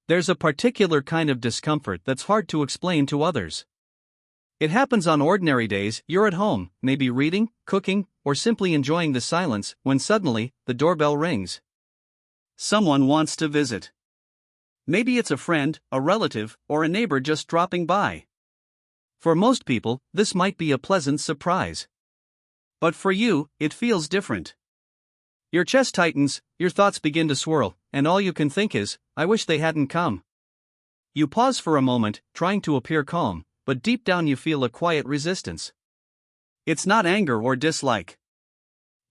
There's a particular kind of discomfort that's hard to explain to others. It happens on ordinary days. You're at home, maybe reading, cooking, or simply enjoying the silence, when suddenly, the doorbell rings. Someone wants to visit. Maybe it's a friend, a relative, or a neighbor just dropping by. For most people, this might be a pleasant surprise. But for you, it feels different. Your chest tightens, your thoughts begin to swirl, and all you can think is, I wish they hadn't come. You pause for a moment, trying to appear calm, but deep down you feel a quiet resistance. It's not anger or dislike.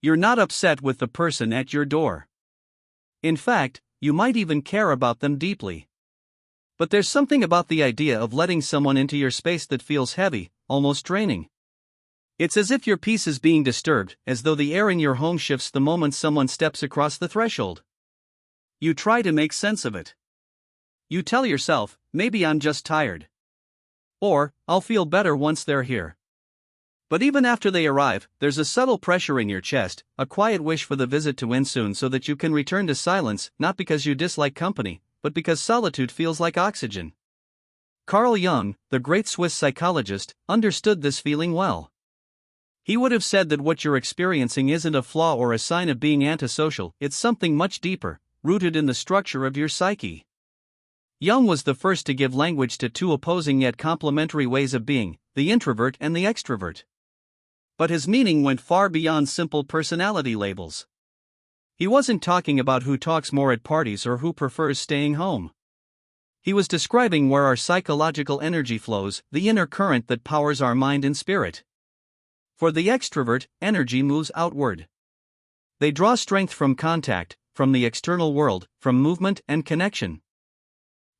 You're not upset with the person at your door. In fact, you might even care about them deeply. But there's something about the idea of letting someone into your space that feels heavy, almost draining. It's as if your peace is being disturbed, as though the air in your home shifts the moment someone steps across the threshold. You try to make sense of it. You tell yourself, maybe I'm just tired. Or, I'll feel better once they're here. But even after they arrive, there's a subtle pressure in your chest, a quiet wish for the visit to end soon so that you can return to silence, not because you dislike company, but because solitude feels like oxygen. Carl Jung, the great Swiss psychologist, understood this feeling well. He would have said that what you're experiencing isn't a flaw or a sign of being antisocial, it's something much deeper, rooted in the structure of your psyche. Jung was the first to give language to two opposing yet complementary ways of being, the introvert and the extrovert. But his meaning went far beyond simple personality labels. He wasn't talking about who talks more at parties or who prefers staying home. He was describing where our psychological energy flows, the inner current that powers our mind and spirit. For the extrovert, energy moves outward. They draw strength from contact, from the external world, from movement and connection.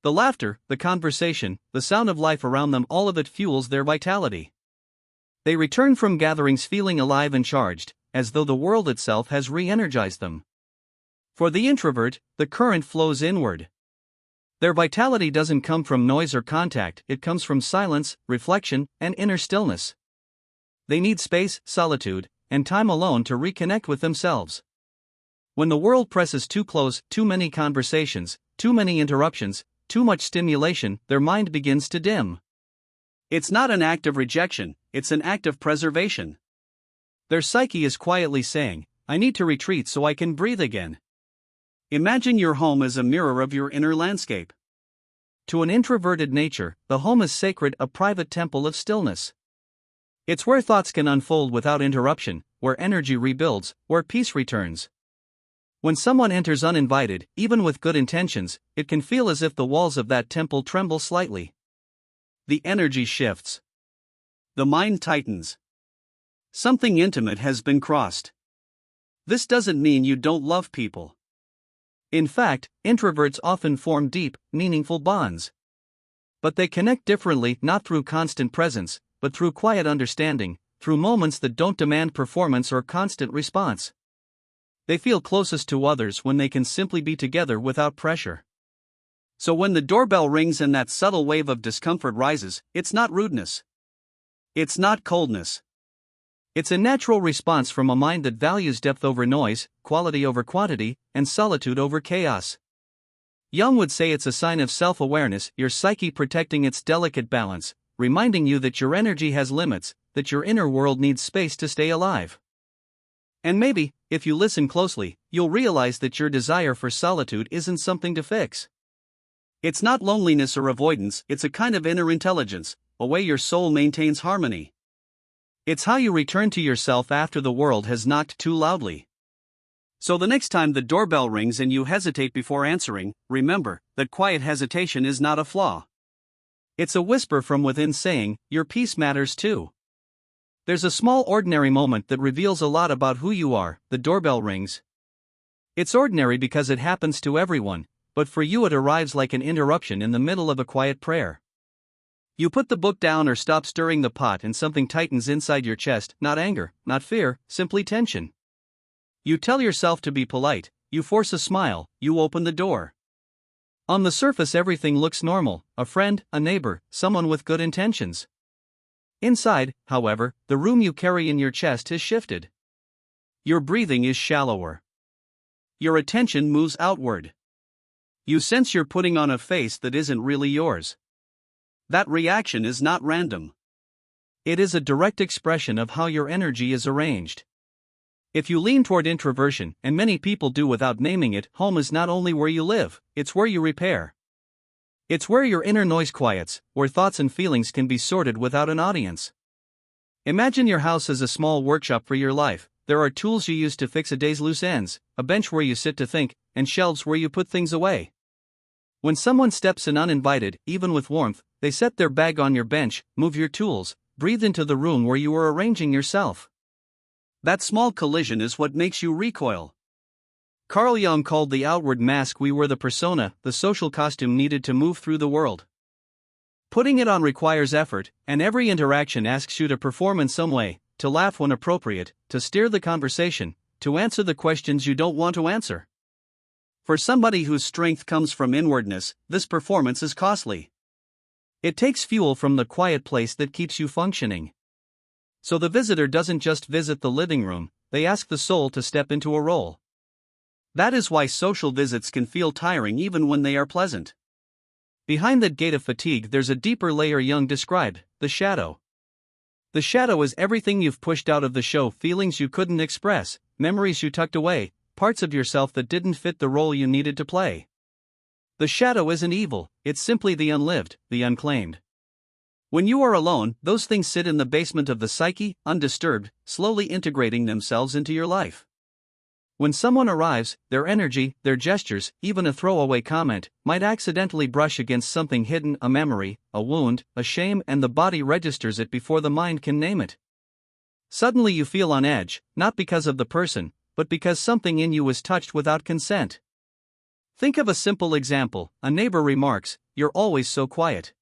The laughter, the conversation, the sound of life around them, all of it fuels their vitality. They return from gatherings feeling alive and charged, as though the world itself has re-energized them. For the introvert, the current flows inward. Their vitality doesn't come from noise or contact, it comes from silence, reflection, and inner stillness. They need space, solitude, and time alone to reconnect with themselves. When the world presses too close, too many conversations, too many interruptions, too much stimulation, their mind begins to dim. It's not an act of rejection, it's an act of preservation. Their psyche is quietly saying, I need to retreat so I can breathe again. Imagine your home as a mirror of your inner landscape. To an introverted nature, the home is sacred, a private temple of stillness. It's where thoughts can unfold without interruption, where energy rebuilds, where peace returns. When someone enters uninvited, even with good intentions, it can feel as if the walls of that temple tremble slightly. The energy shifts. The mind tightens. Something intimate has been crossed. This doesn't mean you don't love people. In fact, introverts often form deep, meaningful bonds. But they connect differently, not through constant presence, but through quiet understanding, through moments that don't demand performance or constant response. They feel closest to others when they can simply be together without pressure. So when the doorbell rings and that subtle wave of discomfort rises, it's not rudeness. It's not coldness. It's a natural response from a mind that values depth over noise, quality over quantity, and solitude over chaos. Jung would say it's a sign of self-awareness, your psyche protecting its delicate balance, reminding you that your energy has limits, that your inner world needs space to stay alive. And maybe, if you listen closely, you'll realize that your desire for solitude isn't something to fix. It's not loneliness or avoidance, it's a kind of inner intelligence, a way your soul maintains harmony. It's how you return to yourself after the world has knocked too loudly. So the next time the doorbell rings and you hesitate before answering, remember that quiet hesitation is not a flaw. It's a whisper from within saying, your peace matters too. There's a small ordinary moment that reveals a lot about who you are. The doorbell rings. It's ordinary because it happens to everyone, but for you it arrives like an interruption in the middle of a quiet prayer. You put the book down or stop stirring the pot and something tightens inside your chest, not anger, not fear, simply tension. You tell yourself to be polite, you force a smile, you open the door. On the surface everything looks normal, a friend, a neighbor, someone with good intentions. Inside, however, the room you carry in your chest has shifted. Your breathing is shallower. Your attention moves outward. You sense you're putting on a face that isn't really yours. That reaction is not random. It is a direct expression of how your energy is arranged. If you lean toward introversion, and many people do without naming it, home is not only where you live, it's where you repair. It's where your inner noise quiets, where thoughts and feelings can be sorted without an audience. Imagine your house as a small workshop for your life. There are tools you use to fix a day's loose ends, a bench where you sit to think, and shelves where you put things away. When someone steps in uninvited, even with warmth, they set their bag on your bench, move your tools, breathe into the room where you are arranging yourself. That small collision is what makes you recoil. Carl Jung called the outward mask we wear the persona, the social costume needed to move through the world. Putting it on requires effort, and every interaction asks you to perform in some way, to laugh when appropriate, to steer the conversation, to answer the questions you don't want to answer. For somebody whose strength comes from inwardness, this performance is costly. It takes fuel from the quiet place that keeps you functioning. So the visitor doesn't just visit the living room, they ask the soul to step into a role. That is why social visits can feel tiring even when they are pleasant. Behind that gate of fatigue there's a deeper layer Jung described, the shadow. The shadow is everything you've pushed out of the show, feelings you couldn't express, memories you tucked away, parts of yourself that didn't fit the role you needed to play. The shadow isn't evil, it's simply the unlived, the unclaimed. When you are alone, those things sit in the basement of the psyche, undisturbed, slowly integrating themselves into your life. When someone arrives, their energy, their gestures, even a throwaway comment, might accidentally brush against something hidden, a memory, a wound, a shame, and the body registers it before the mind can name it. Suddenly you feel on edge, not because of the person, but because something in you was touched without consent. Think of a simple example. A neighbor remarks, "You're always so quiet."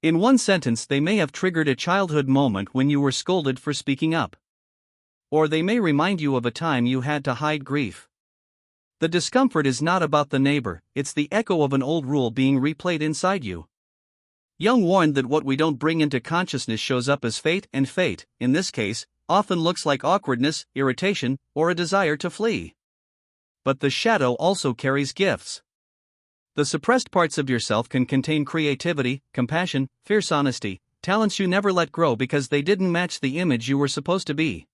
In one sentence they may have triggered a childhood moment when you were scolded for speaking up. Or they may remind you of a time you had to hide grief. The discomfort is not about the neighbor, it's the echo of an old rule being replayed inside you. Jung warned that what we don't bring into consciousness shows up as fate, and fate, in this case, often looks like awkwardness, irritation, or a desire to flee. But the shadow also carries gifts. The suppressed parts of yourself can contain creativity, compassion, fierce honesty, talents you never let grow because they didn't match the image you were supposed to be.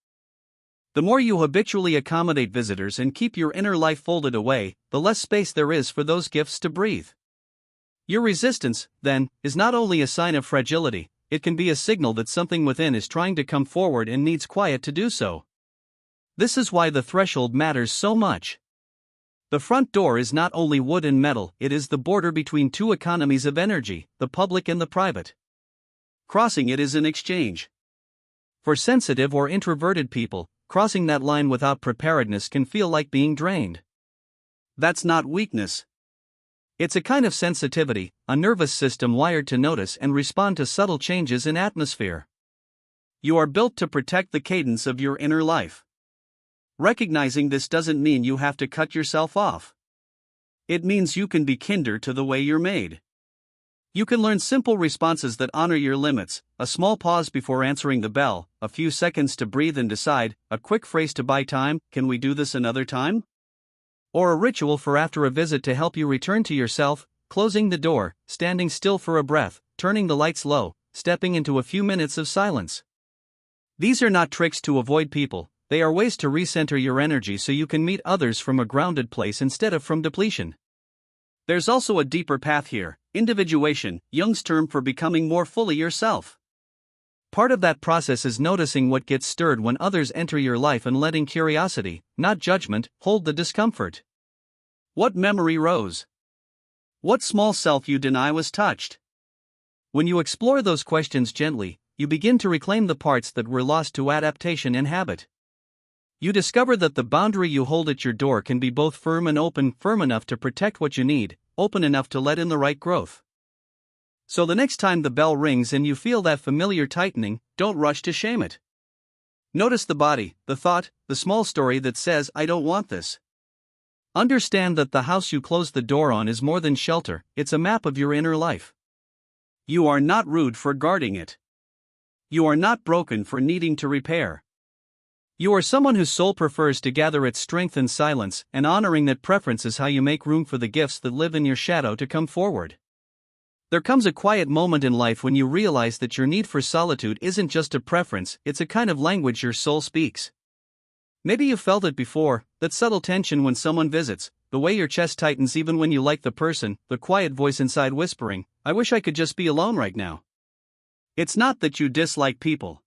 The more you habitually accommodate visitors and keep your inner life folded away, the less space there is for those gifts to breathe. Your resistance, then, is not only a sign of fragility, it can be a signal that something within is trying to come forward and needs quiet to do so. This is why the threshold matters so much. The front door is not only wood and metal, it is the border between two economies of energy, the public and the private. Crossing it is an exchange. For sensitive or introverted people, crossing that line without preparedness can feel like being drained. That's not weakness. It's a kind of sensitivity, a nervous system wired to notice and respond to subtle changes in atmosphere. You are built to protect the cadence of your inner life. Recognizing this doesn't mean you have to cut yourself off. It means you can be kinder to the way you're made. You can learn simple responses that honor your limits, a small pause before answering the bell, a few seconds to breathe and decide, a quick phrase to buy time, "Can we do this another time?" Or a ritual for after a visit to help you return to yourself, closing the door, standing still for a breath, turning the lights low, stepping into a few minutes of silence. These are not tricks to avoid people, they are ways to recenter your energy so you can meet others from a grounded place instead of from depletion. There's also a deeper path here, individuation, Jung's term for becoming more fully yourself. Part of that process is noticing what gets stirred when others enter your life and letting curiosity, not judgment, hold the discomfort. What memory rose? What small self you deny was touched? When you explore those questions gently, you begin to reclaim the parts that were lost to adaptation and habit. You discover that the boundary you hold at your door can be both firm and open, firm enough to protect what you need, open enough to let in the right growth. So the next time the bell rings and you feel that familiar tightening, don't rush to shame it. Notice the body, the thought, the small story that says, "I don't want this." Understand that the house you close the door on is more than shelter, it's a map of your inner life. You are not rude for guarding it. You are not broken for needing to repair. You are someone whose soul prefers to gather its strength in silence, and honoring that preference is how you make room for the gifts that live in your shadow to come forward. There comes a quiet moment in life when you realize that your need for solitude isn't just a preference, it's a kind of language your soul speaks. Maybe you felt it before, that subtle tension when someone visits, the way your chest tightens even when you like the person, the quiet voice inside whispering, "I wish I could just be alone right now." It's not that you dislike people.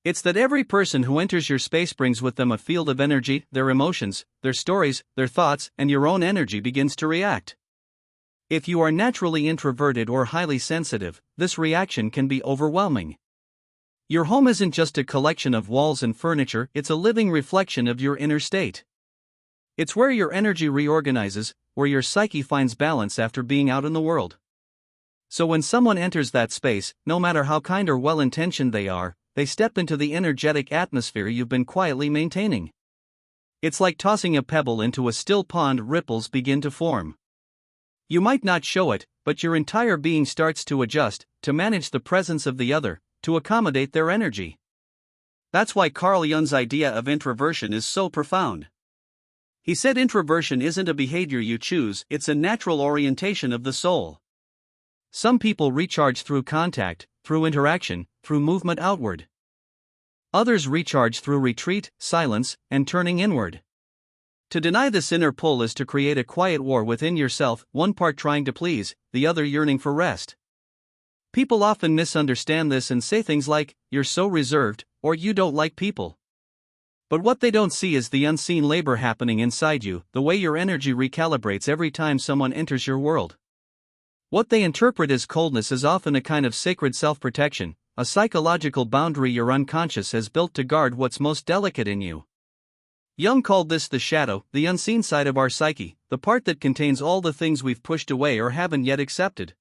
It's that every person who enters your space brings with them a field of energy, their emotions, their stories, their thoughts, and your own energy begins to react. If you are naturally introverted or highly sensitive, this reaction can be overwhelming. Your home isn't just a collection of walls and furniture, it's a living reflection of your inner state. It's where your energy reorganizes, where your psyche finds balance after being out in the world. So when someone enters that space, no matter how kind or well-intentioned they are, they step into the energetic atmosphere you've been quietly maintaining. It's like tossing a pebble into a still pond, ripples begin to form. You might not show it, but your entire being starts to adjust, to manage the presence of the other, to accommodate their energy. That's why Carl Jung's idea of introversion is so profound. He said introversion isn't a behavior you choose, it's a natural orientation of the soul. Some people recharge through contact, through interaction, through movement outward. Others recharge through retreat, silence, and turning inward. To deny this inner pull is to create a quiet war within yourself, one part trying to please, the other yearning for rest. People often misunderstand this and say things like, "You're so reserved," or "You don't like people." But what they don't see is the unseen labor happening inside you, the way your energy recalibrates every time someone enters your world. What they interpret as coldness is often a kind of sacred self-protection, a psychological boundary your unconscious has built to guard what's most delicate in you. Jung called this the shadow, the unseen side of our psyche, the part that contains all the things we've pushed away or haven't yet accepted.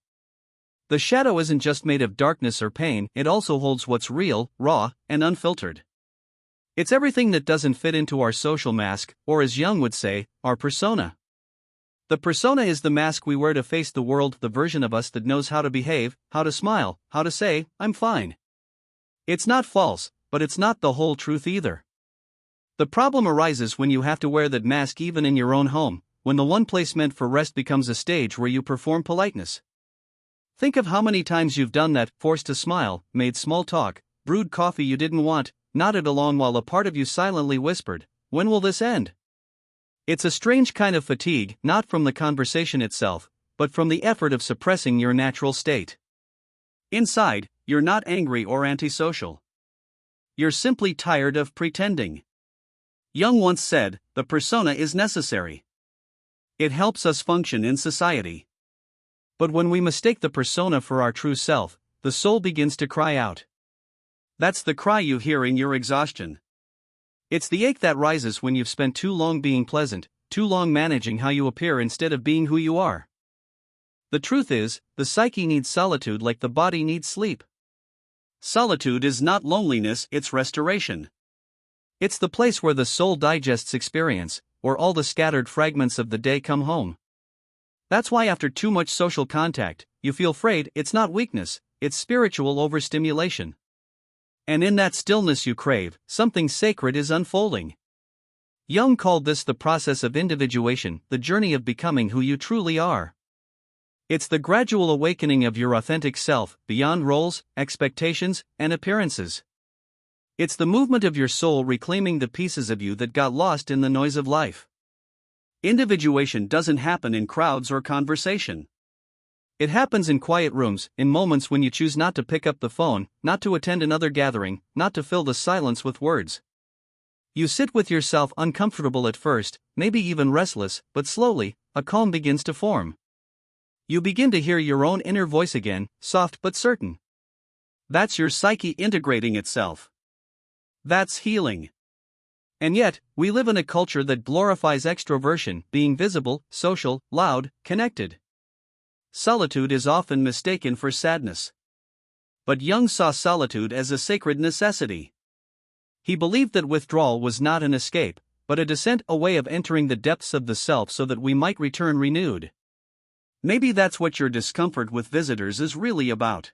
The shadow isn't just made of darkness or pain, it also holds what's real, raw, and unfiltered. It's everything that doesn't fit into our social mask, or as Jung would say, our persona. The persona is the mask we wear to face the world, the version of us that knows how to behave, how to smile, how to say, "I'm fine." It's not false, but it's not the whole truth either. The problem arises when you have to wear that mask even in your own home, when the one place meant for rest becomes a stage where you perform politeness. Think of how many times you've done that, forced to smile, made small talk, brewed coffee you didn't want, nodded along while a part of you silently whispered, "When will this end?" It's a strange kind of fatigue, not from the conversation itself, but from the effort of suppressing your natural state. Inside, you're not angry or antisocial. You're simply tired of pretending. Jung once said, "The persona is necessary. It helps us function in society." But when we mistake the persona for our true self, the soul begins to cry out. That's the cry you hear in your exhaustion. It's the ache that rises when you've spent too long being pleasant, too long managing how you appear instead of being who you are. The truth is, the psyche needs solitude like the body needs sleep. Solitude is not loneliness, it's restoration. It's the place where the soul digests experience, where all the scattered fragments of the day come home. That's why after too much social contact, you feel frayed. It's not weakness, it's spiritual overstimulation. And in that stillness you crave, something sacred is unfolding. Jung called this the process of individuation, the journey of becoming who you truly are. It's the gradual awakening of your authentic self, beyond roles, expectations, and appearances. It's the movement of your soul reclaiming the pieces of you that got lost in the noise of life. Individuation doesn't happen in crowds or conversation. It happens in quiet rooms, in moments when you choose not to pick up the phone, not to attend another gathering, not to fill the silence with words. You sit with yourself, uncomfortable at first, maybe even restless, but slowly, a calm begins to form. You begin to hear your own inner voice again, soft but certain. That's your psyche integrating itself. That's healing. And yet, we live in a culture that glorifies extroversion, being visible, social, loud, connected. Solitude is often mistaken for sadness. But Jung saw solitude as a sacred necessity. He believed that withdrawal was not an escape, but a descent, a way of entering the depths of the self so that we might return renewed. Maybe that's what your discomfort with visitors is really about.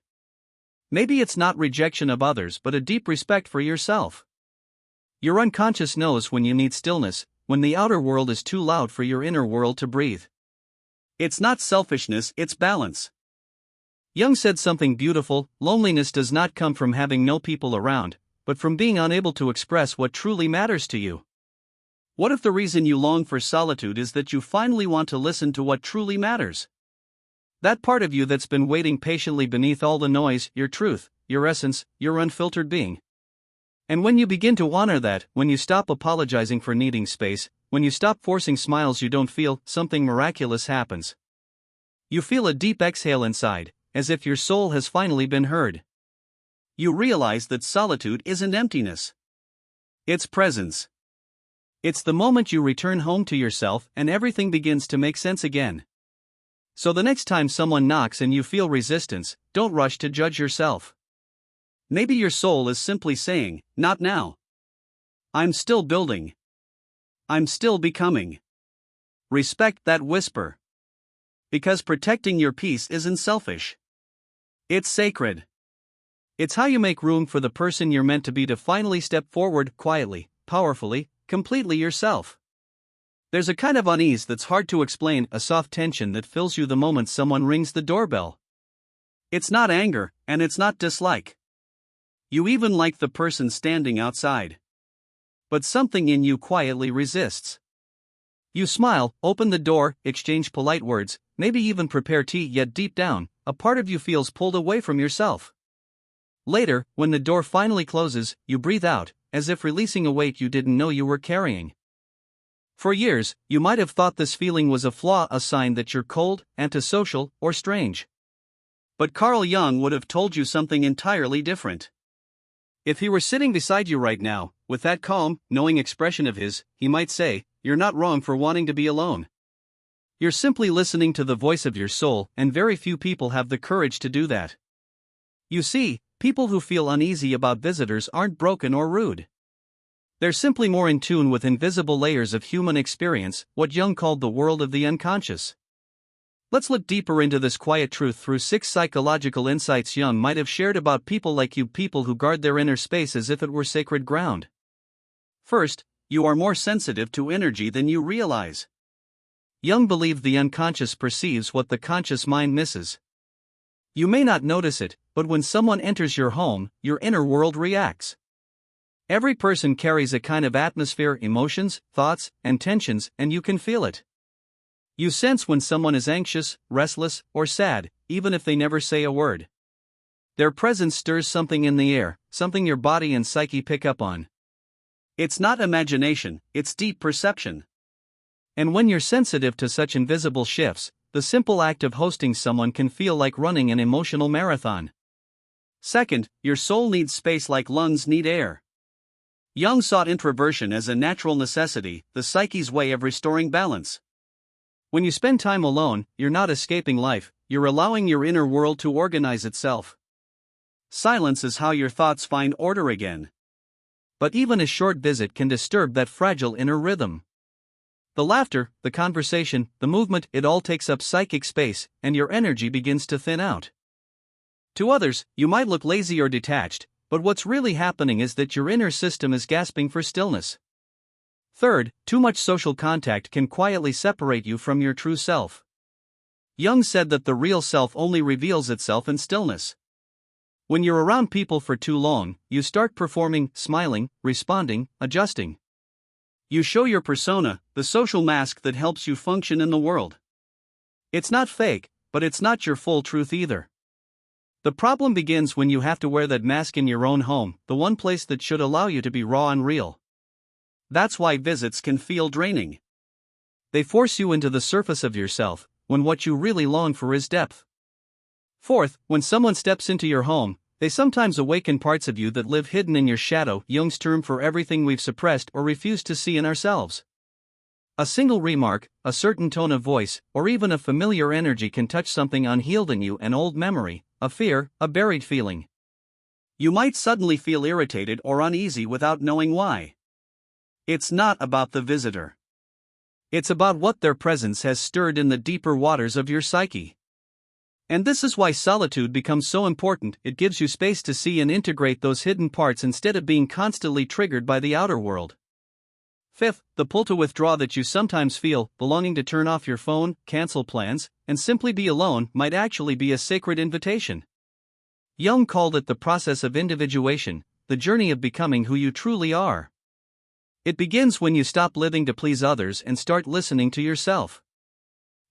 Maybe it's not rejection of others but a deep respect for yourself. Your unconscious knows when you need stillness, when the outer world is too loud for your inner world to breathe. It's not selfishness, it's balance. Jung said something beautiful: loneliness does not come from having no people around, but from being unable to express what truly matters to you. What if the reason you long for solitude is that you finally want to listen to what truly matters? That part of you that's been waiting patiently beneath all the noise, your truth, your essence, your unfiltered being. And when you begin to honor that, when you stop apologizing for needing space, when you stop forcing smiles you don't feel, something miraculous happens. You feel a deep exhale inside, as if your soul has finally been heard. You realize that solitude isn't emptiness. It's presence. It's the moment you return home to yourself and everything begins to make sense again. So the next time someone knocks and you feel resistance, don't rush to judge yourself. Maybe your soul is simply saying, "Not now. I'm still building. I'm still becoming." Respect that whisper. Because protecting your peace isn't selfish. It's sacred. It's how you make room for the person you're meant to be to finally step forward quietly, powerfully, completely yourself. There's a kind of unease that's hard to explain, a soft tension that fills you the moment someone rings the doorbell. It's not anger, and it's not dislike. You even like the person standing outside. But something in you quietly resists. You smile, open the door, exchange polite words, maybe even prepare tea, yet deep down, a part of you feels pulled away from yourself. Later, when the door finally closes, you breathe out, as if releasing a weight you didn't know you were carrying. For years, you might have thought this feeling was a flaw, a sign that you're cold, antisocial, or strange. But Carl Jung would have told you something entirely different. If he were sitting beside you right now, with that calm, knowing expression of his, he might say, "You're not wrong for wanting to be alone. You're simply listening to the voice of your soul, and very few people have the courage to do that." You see, people who feel uneasy about visitors aren't broken or rude. They're simply more in tune with invisible layers of human experience, what Jung called the world of the unconscious. Let's look deeper into this quiet truth through 6 psychological insights Jung might have shared about people like you, people who guard their inner space as if it were sacred ground. First, you are more sensitive to energy than you realize. Jung believed the unconscious perceives what the conscious mind misses. You may not notice it, but when someone enters your home, your inner world reacts. Every person carries a kind of atmosphere, emotions, thoughts, and tensions, and you can feel it. You sense when someone is anxious, restless, or sad, even if they never say a word. Their presence stirs something in the air, something your body and psyche pick up on. It's not imagination, it's deep perception. And when you're sensitive to such invisible shifts, the simple act of hosting someone can feel like running an emotional marathon. Second, your soul needs space like lungs need air. Jung sought introversion as a natural necessity, the psyche's way of restoring balance. When you spend time alone, you're not escaping life, you're allowing your inner world to organize itself. Silence is how your thoughts find order again. But even a short visit can disturb that fragile inner rhythm. The laughter, the conversation, the movement, it all takes up psychic space, and your energy begins to thin out. To others, you might look lazy or detached, but what's really happening is that your inner system is gasping for stillness. Third, too much social contact can quietly separate you from your true self. Jung said that the real self only reveals itself in stillness. When you're around people for too long, you start performing, smiling, responding, adjusting. You show your persona, the social mask that helps you function in the world. It's not fake, but it's not your full truth either. The problem begins when you have to wear that mask in your own home, the one place that should allow you to be raw and real. That's why visits can feel draining. They force you into the surface of yourself, when what you really long for is depth. Fourth, when someone steps into your home, they sometimes awaken parts of you that live hidden in your shadow, Jung's term for everything we've suppressed or refused to see in ourselves. A single remark, a certain tone of voice, or even a familiar energy can touch something unhealed in you, an old memory, a fear, a buried feeling. You might suddenly feel irritated or uneasy without knowing why. It's not about the visitor. It's about what their presence has stirred in the deeper waters of your psyche. And this is why solitude becomes so important. It gives you space to see and integrate those hidden parts instead of being constantly triggered by the outer world. Fifth, the pull to withdraw that you sometimes feel, belonging to turn off your phone, cancel plans, and simply be alone, might actually be a sacred invitation. Jung called it the process of individuation, the journey of becoming who you truly are. It begins when you stop living to please others and start listening to yourself.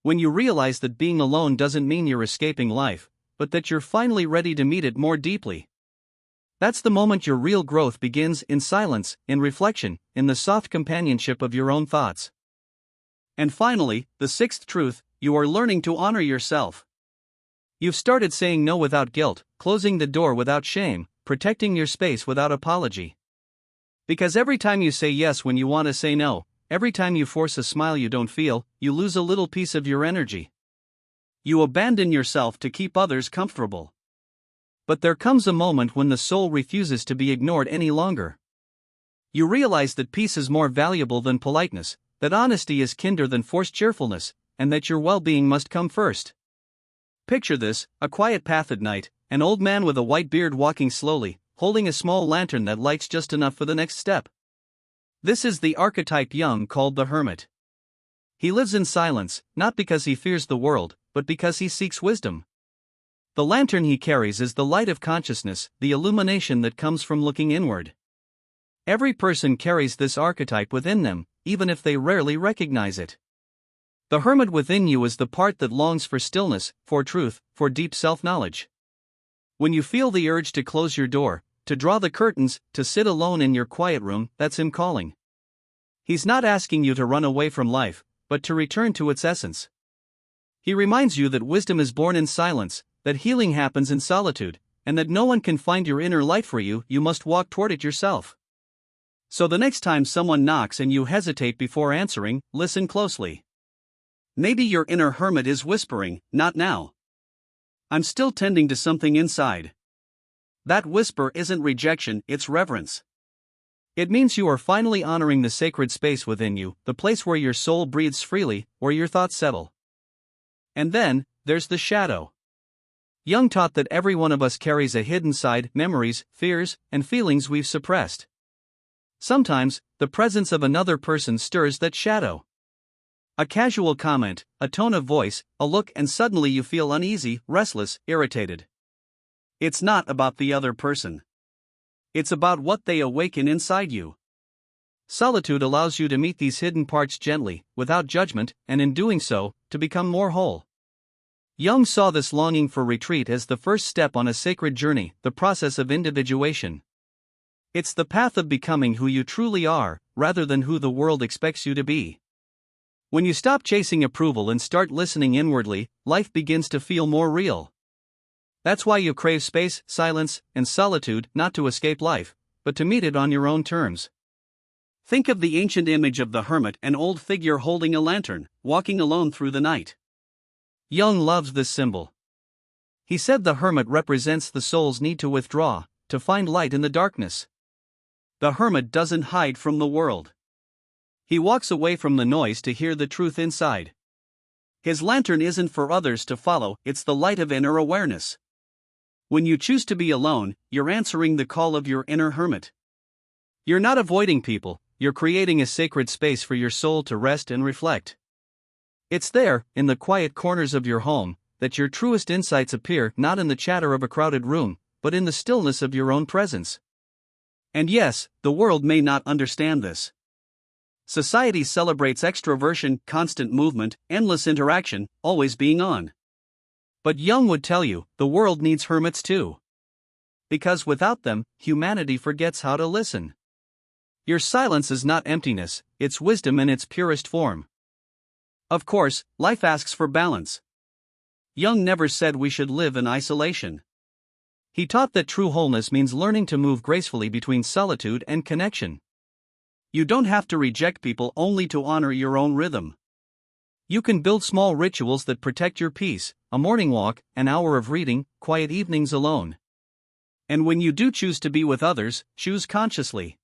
When you realize that being alone doesn't mean you're escaping life, but that you're finally ready to meet it more deeply. That's the moment your real growth begins, in silence, in reflection, in the soft companionship of your own thoughts. And finally, the sixth truth, you are learning to honor yourself. You've started saying no without guilt, closing the door without shame, protecting your space without apology. Because every time you say yes when you want to say no, every time you force a smile you don't feel, you lose a little piece of your energy. You abandon yourself to keep others comfortable. But there comes a moment when the soul refuses to be ignored any longer. You realize that peace is more valuable than politeness, that honesty is kinder than forced cheerfulness, and that your well-being must come first. Picture this: a quiet path at night, an old man with a white beard walking slowly, holding a small lantern that lights just enough for the next step. This is the archetype Jung called the hermit. He lives in silence, not because he fears the world, but because he seeks wisdom. The lantern he carries is the light of consciousness, the illumination that comes from looking inward. Every person carries this archetype within them, even if they rarely recognize it. The hermit within you is the part that longs for stillness, for truth, for deep self-knowledge. When you feel the urge to close your door, to draw the curtains, to sit alone in your quiet room, that's him calling. He's not asking you to run away from life, but to return to its essence. He reminds you that wisdom is born in silence, that healing happens in solitude, and that no one can find your inner light for you, you must walk toward it yourself. So the next time someone knocks and you hesitate before answering, listen closely. Maybe your inner hermit is whispering, "Not now. I'm still tending to something inside." That whisper isn't rejection, it's reverence. It means you are finally honoring the sacred space within you, the place where your soul breathes freely, where your thoughts settle. And then, there's the shadow. Jung taught that every one of us carries a hidden side, memories, fears, and feelings we've suppressed. Sometimes, the presence of another person stirs that shadow. A casual comment, a tone of voice, a look, and suddenly you feel uneasy, restless, irritated. It's not about the other person. It's about what they awaken inside you. Solitude allows you to meet these hidden parts gently, without judgment, and in doing so, to become more whole. Jung saw this longing for retreat as the first step on a sacred journey, the process of individuation. It's the path of becoming who you truly are, rather than who the world expects you to be. When you stop chasing approval and start listening inwardly, life begins to feel more real. That's why you crave space, silence, and solitude, not to escape life, but to meet it on your own terms. Think of the ancient image of the hermit, an old figure holding a lantern, walking alone through the night. Jung loves this symbol. He said the hermit represents the soul's need to withdraw, to find light in the darkness. The hermit doesn't hide from the world. He walks away from the noise to hear the truth inside. His lantern isn't for others to follow, it's the light of inner awareness. When you choose to be alone, you're answering the call of your inner hermit. You're not avoiding people, you're creating a sacred space for your soul to rest and reflect. It's there, in the quiet corners of your home, that your truest insights appear, not in the chatter of a crowded room, but in the stillness of your own presence. And yes, the world may not understand this. Society celebrates extroversion, constant movement, endless interaction, always being on. But Jung would tell you, the world needs hermits too. Because without them, humanity forgets how to listen. Your silence is not emptiness, it's wisdom in its purest form. Of course, life asks for balance. Jung never said we should live in isolation. He taught that true wholeness means learning to move gracefully between solitude and connection. You don't have to reject people only to honor your own rhythm. You can build small rituals that protect your peace, a morning walk, an hour of reading, quiet evenings alone. And when you do choose to be with others, choose consciously.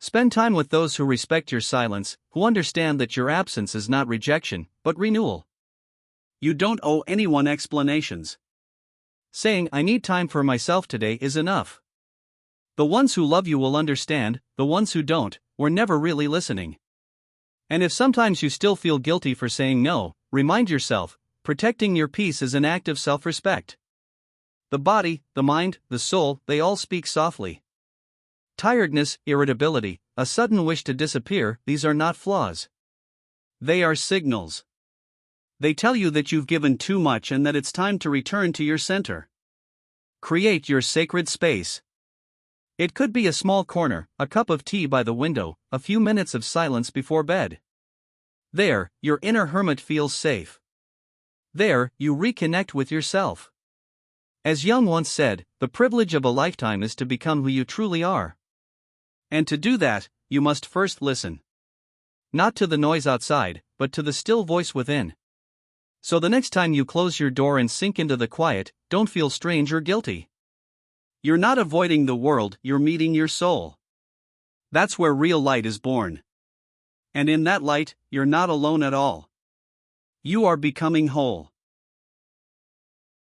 Spend time with those who respect your silence, who understand that your absence is not rejection, but renewal. You don't owe anyone explanations. Saying, "I need time for myself today," is enough. The ones who love you will understand, the ones who don't, were never really listening. And if sometimes you still feel guilty for saying no, remind yourself, protecting your peace is an act of self-respect. The body, the mind, the soul, they all speak softly. Tiredness, irritability, a sudden wish to disappear, these are not flaws. They are signals. They tell you that you've given too much and that it's time to return to your center. Create your sacred space. It could be a small corner, a cup of tea by the window, a few minutes of silence before bed. There, your inner hermit feels safe. There, you reconnect with yourself. As Jung once said, the privilege of a lifetime is to become who you truly are. And to do that, you must first listen. Not to the noise outside, but to the still voice within. So the next time you close your door and sink into the quiet, don't feel strange or guilty. You're not avoiding the world, you're meeting your soul. That's where real light is born. And in that light, you're not alone at all. You are becoming whole.